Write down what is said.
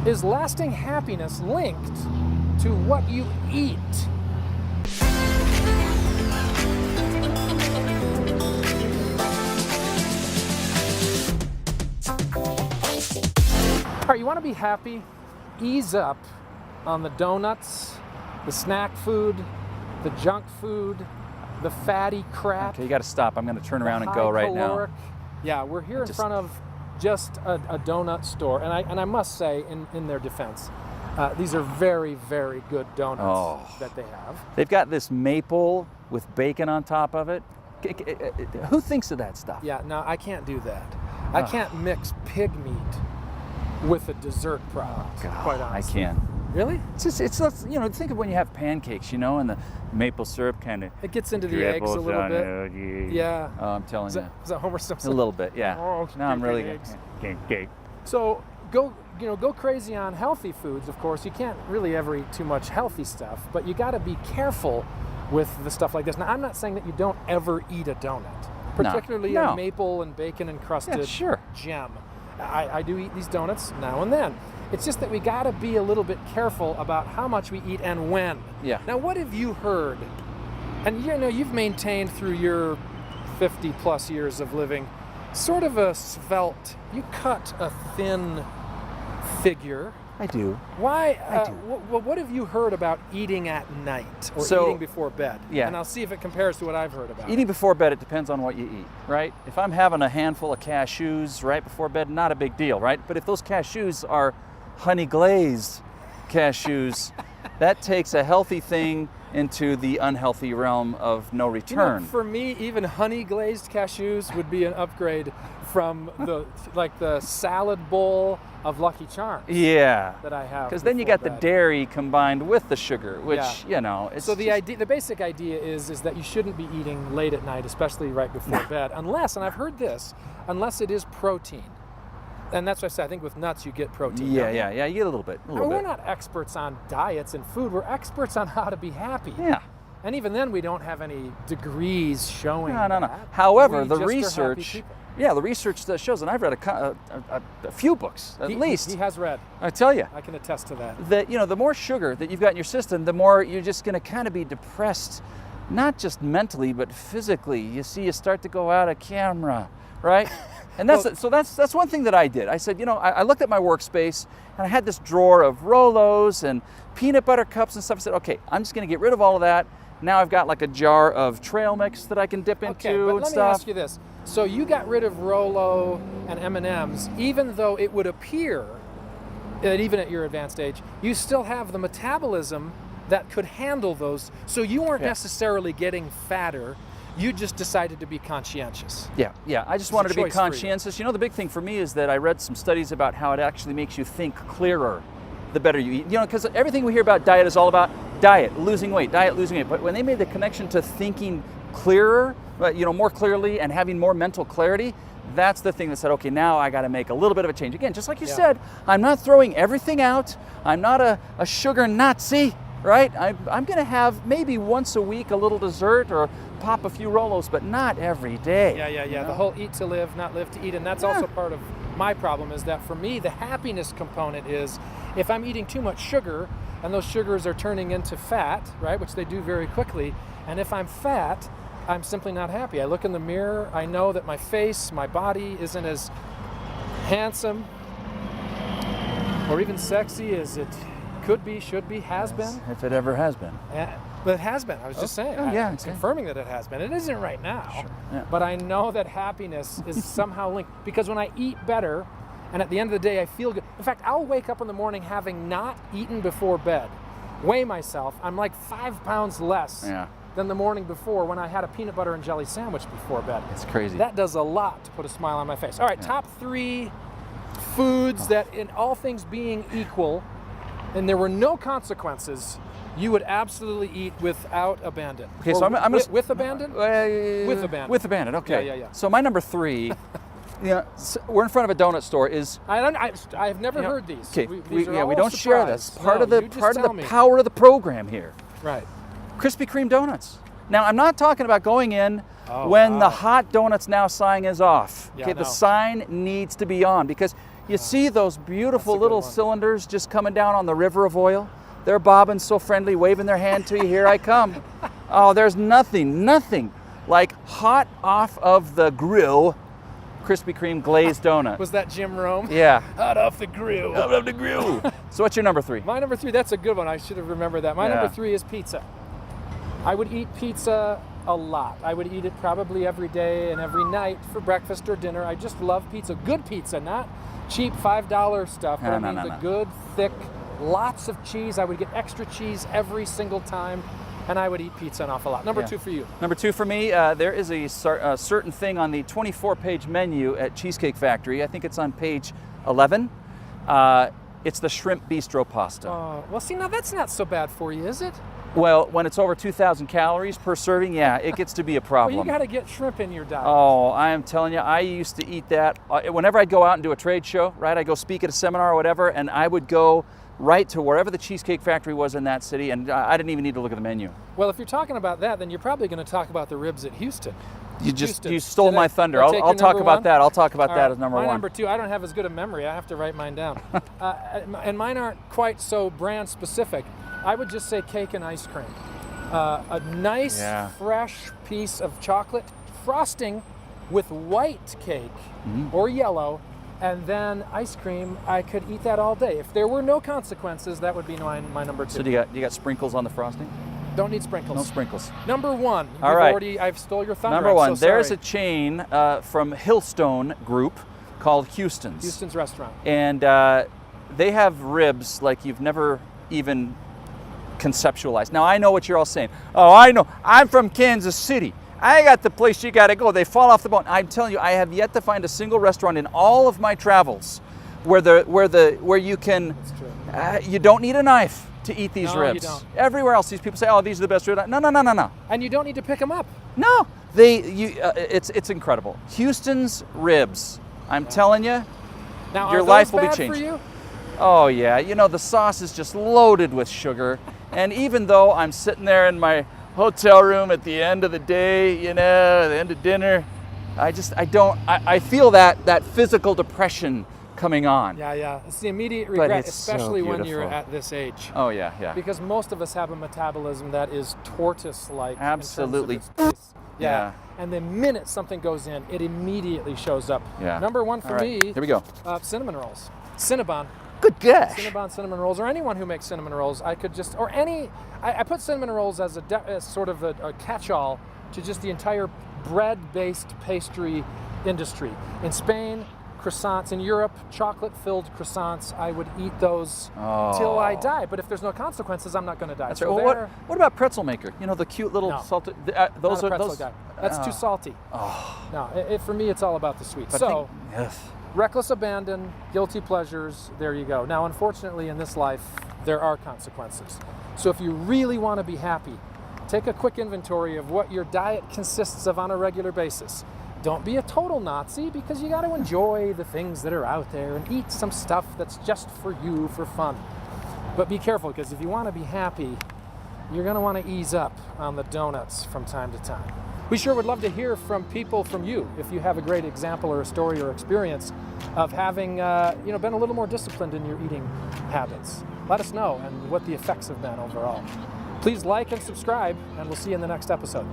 Is lasting happiness linked to what you eat? All right, you want to be happy? Ease up on the donuts, the snack food, the junk food, the fatty crap. Okay, you got to stop. I'm going to turn around and go right now. Yeah, we're here in front of just a donut store, and I must say, in their defense, these are very, very good donuts that they have. They've got this maple with bacon on top of it. Who thinks of that stuff? Yeah, no, I can't do that. I can't mix pig meat with a dessert product. Quite honestly, I can. Really? It's you know, think of when you have pancakes, you know, and the maple syrup kind of. It gets into the eggs a little bit. Yeah. Oh, I'm telling you. Is that Homer Simpson? A little bit, yeah. Oh, no, I'm really good. So go crazy on healthy foods. Of course, you can't really ever eat too much healthy stuff, but you got to be careful with the stuff like this. Now, I'm not saying that you don't ever eat a donut, particularly a maple and bacon encrusted gem. I do eat these donuts now and then. It's just that we got to be a little bit careful about how much we eat and when. Yeah. Now, what have you heard? And you know, you've maintained through your 50 plus years of living sort of a svelte, you cut a thin figure. I do. Why? I do. What have you heard about eating at night or eating before bed? Yeah. And I'll see if it compares to what I've heard about. Eating before bed, it depends on what you eat, right? If I'm having a handful of cashews right before bed, not a big deal, right? But if those cashews are honey glazed cashews, that takes a healthy thing into the unhealthy realm of no return. You know, for me, even honey glazed cashews would be an upgrade from the salad bowl of Lucky Charms. Yeah. That I have. Because then you got the dairy combined with the sugar, which you know. It's so the basic idea is that you shouldn't be eating late at night, especially right before bed, unless, and I've heard this, unless it is protein. And that's what I said. I think with nuts you get protein. Yeah, you get a little bit. We're not experts on diets and food. We're experts on how to be happy. Yeah. And even then, we don't have any degrees showing No. However, the research that shows, and I've read a few books at least. He has read. I tell you. I can attest to that. That the more sugar that you've got in your system, the more you're just going to kind of be depressed, not just mentally but physically. You see, you start to go out of camera, right? And that's one thing that I did. I said, I looked at my workspace and I had this drawer of Rolos and peanut butter cups and stuff. I said, okay, I'm just going to get rid of all of that. Now I've got like a jar of trail mix that I can dip into but and stuff. Let me ask you this. So you got rid of Rolo and M&Ms, even though it would appear that even at your advanced age, you still have the metabolism that could handle those. So you weren't necessarily getting fatter. You just decided to be conscientious. Yeah. I just wanted to be conscientious. The big thing for me is that I read some studies about how it actually makes you think clearer the better you eat. Because everything we hear about diet is all about diet, losing weight. But when they made the connection to thinking clearer, more clearly and having more mental clarity, that's the thing that said, okay, now I got to make a little bit of a change. Again, just like you said, I'm not throwing everything out. I'm not a sugar Nazi. Right? I'm going to have maybe once a week a little dessert or pop a few Rolos, but not every day. Yeah. The whole eat to live, not live to eat. And that's also part of my problem is that for me, the happiness component is if I'm eating too much sugar and those sugars are turning into fat, right, which they do very quickly, and if I'm fat, I'm simply not happy. I look in the mirror, I know that my face, my body isn't as handsome or even sexy as it could be, should be, has been. If it ever has been. But it has been. I was just saying. I'm confirming that it has been. It isn't right now. Sure. Yeah. But I know that happiness is somehow linked. Because when I eat better, and at the end of the day I feel good. In fact, I'll wake up in the morning having not eaten before bed, weigh myself, I'm like 5 pounds less than the morning before when I had a peanut butter and jelly sandwich before bed. It's crazy. That does a lot to put a smile on my face. All right, top 3 foods that, in all things being equal, and there were no consequences, you would absolutely eat without abandon. Okay, so I'm with abandon? With abandon. With abandon, okay. Yeah. So my number 3, we're in front of a donut store. I've never heard these. Okay, we don't surprise. share this. Part of the me. power of the program here. Right. Krispy Kreme donuts. Now, I'm not talking about going in when the hot donuts now sign is off. Yeah, okay, the sign needs to be on because You see those beautiful That's a good little one. cylinders just coming down on the river of oil? They're bobbing so friendly, waving their hand to you, here I come. Oh, there's nothing like hot off of the grill, Krispy Kreme glazed donut. Was that Jim Rome? Yeah. Hot off the grill. Hot off the grill. So what's your number 3? My number 3, that's a good one. I should have remembered that. My Yeah. number 3 is pizza. I would eat pizza a lot. I would eat it probably every day and every night for breakfast or dinner. I just love pizza. Good pizza, not cheap $5 stuff, but the good, thick, lots of cheese. I would get extra cheese every single time, and I would eat pizza an awful lot. Number 2 for you. Number 2 for me, there is a certain thing on the 24-page menu at Cheesecake Factory. I think it's on page 11. It's the shrimp bistro pasta. Well, see, now that's not so bad for you, is it? Well, when it's over 2,000 calories per serving, yeah, it gets to be a problem. Well, you got to get shrimp in your diet. Oh, I am telling you, I used to eat that. Whenever I'd go out and do a trade show, right, I'd go speak at a seminar or whatever, and I would go right to wherever the Cheesecake Factory was in that city, and I didn't even need to look at the menu. Well, if you're talking about that, then you're probably going to talk about the ribs at Houston. You stole my thunder. I'll talk about that. I'll talk about that as number 1. My number 2, I don't have as good a memory. I have to write mine down. And mine aren't quite so brand specific. I would just say cake and ice cream. A nice, fresh piece of chocolate frosting with white cake or yellow, and then ice cream. I could eat that all day. If there were no consequences, that would be my number 2. So do you got sprinkles on the frosting? Don't need sprinkles. No sprinkles. Number 1. All right. I've stole your thunder. Number 1. So there's sorry. a chain from Hillstone Group called Houston's. Houston's Restaurant. And they have ribs like you've never even conceptualized. Now, I know what you're all saying. Oh, I know. I'm from Kansas City. I got the place you got to go. They fall off the bone. I'm telling you, I have yet to find a single restaurant in all of my travels where you can, you don't need a knife to eat these ribs. You don't. Everywhere else, these people say, "Oh, these are the best ribs." No. And you don't need to pick them up. No, it's incredible. Houston's ribs. I'm telling you, Now, your are life those will be bad changed. for you? Oh yeah, the sauce is just loaded with sugar. And even though I'm sitting there in my hotel room at the end of the day, at the end of dinner, I feel that physical depression coming on. Yeah. It's the immediate regret, it's so especially when you're beautiful. at this age. Oh yeah. Because most of us have a metabolism that is tortoise-like. Absolutely. In terms of its pace. Yeah. And the minute something goes in, it immediately shows up. Yeah. Number 1 for me. Here we go. Cinnamon rolls. Cinnabon. Good gosh. Cinnabon cinnamon rolls, or anyone who makes cinnamon rolls, I put cinnamon rolls as as sort of a catch-all to just the entire bread-based pastry industry. In Spain, croissants. In Europe, chocolate-filled croissants. I would eat those till I die. But if there's no consequences, I'm not going to die. That's so right. Well, what about pretzel maker? The cute little salted. Those not a are pretzel those. guy. That's too salty. No, for me, it's all about the sweet. Reckless abandon, guilty pleasures, there you go. Now, unfortunately, in this life, there are consequences. So if you really want to be happy, take a quick inventory of what your diet consists of on a regular basis. Don't be a total Nazi, because you got to enjoy the things that are out there and eat some stuff that's just for you for fun. But be careful, because if you want to be happy, you're going to want to ease up on the donuts from time to time. We sure would love to hear from people from you if you have a great example or a story or experience of having been a little more disciplined in your eating habits. Let us know and what the effects have been overall. Please like and subscribe, and we'll see you in the next episode.